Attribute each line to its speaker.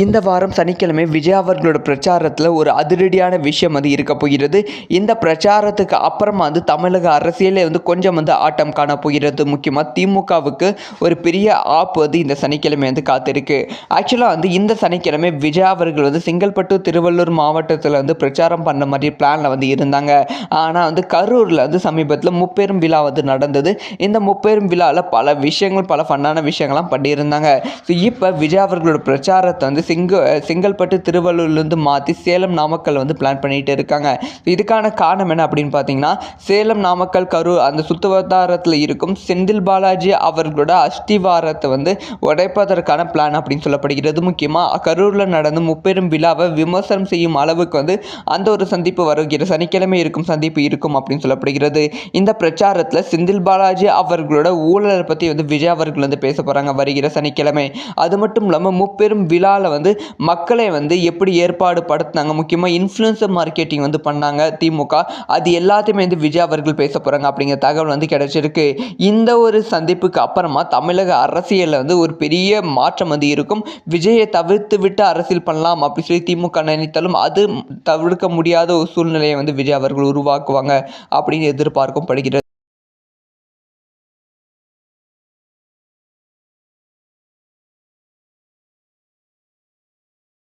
Speaker 1: இந்த வாரம் சனிக்கிழமை விஜய் அவர்களோட பிரச்சாரத்தில் ஒரு அதிரடியான விஷயம் இருக்க போகிறது. இந்த பிரச்சாரத்துக்கு அப்புறமா தமிழக அரசியலே கொஞ்சம் ஆட்டம் காண போகிறது. முக்கியமாக திமுகவுக்கு ஒரு பெரிய ஆப்பு இந்த சனிக்கிழமை காத்திருக்கு. ஆக்சுவலாக இந்த சனிக்கிழமை விஜய் அவர்கள் செங்கல்பட்டு திருவள்ளூர் மாவட்டத்தில் பிரச்சாரம் பண்ண மாதிரி பிளானில் இருந்தாங்க. ஆனால் கரூரில் சமீபத்தில் முப்பெரும் விழா நடந்தது. இந்த முப்பெரும் விழாவில் பல விஷயங்கள், பல ஃபன்னான விஷயங்கள்லாம் பண்ணியிருந்தாங்க. ஸோ இப்போ விஜய் அவர்களோட பிரச்சாரத்தை செங்கல்பட்டு திருவள்ளூர்லேருந்து மாற்றி சேலம் நாமக்கல் பிளான் பண்ணிட்டு இருக்காங்க. இதுக்கான காரணம் என்ன அப்படின்னு பார்த்தீங்கன்னா, சேலம் நாமக்கல் கரூர் அந்த சுற்றுவட்டாரத்தில் இருக்கும் செந்தில் பாலாஜி அவர்களோட அஸ்திவாரத்தை உடைப்பதற்கான பிளான் அப்படின்னு சொல்லப்படுகிறது. முக்கியமாக கரூரில் நடந்த முப்பெரும் விழாவை விமர்சனம் செய்யும் அளவுக்கு அந்த ஒரு சந்திப்பு வருகிற சனிக்கிழமை இருக்கும் சந்திப்பு இருக்கும் அப்படின்னு சொல்லப்படுகிறது. இந்த பிரச்சாரத்தில் செந்தில் பாலாஜி அவர்களோட ஊழலை பற்றி விஜய் அவர்கள் பேச போகிறாங்க வருகிற சனிக்கிழமை. அது மட்டும் இல்லாமல் முப்பெரும் விழாவில் மக்களை எப்படி ஏற்பாடு படுத்தினாங்க, முக்கியமாக இன்ஃப்ளூயன்சர் மார்க்கெட்டிங் பண்ணாங்க திமுக, அது எல்லாத்தையுமே விஜய் அவர்கள் பேச போகிறாங்க அப்படிங்கிற தகவல் கிடைச்சிருக்கு. இந்த ஒரு சந்திப்புக்கு அப்புறமா தமிழக அரசியலில் ஒரு பெரிய மாற்றம் இருக்கும். விஜயை தவிர்த்து விட்டு அரசியல் பண்ணலாம் அப்படி சொல்லி திமுக நினைத்தாலும் அது தவிர்க்க முடியாத ஒரு சூழ்நிலையை விஜய் அவர்கள் உருவாக்குவாங்க அப்படின்னு எதிர்பார்க்கப்படுகிறது.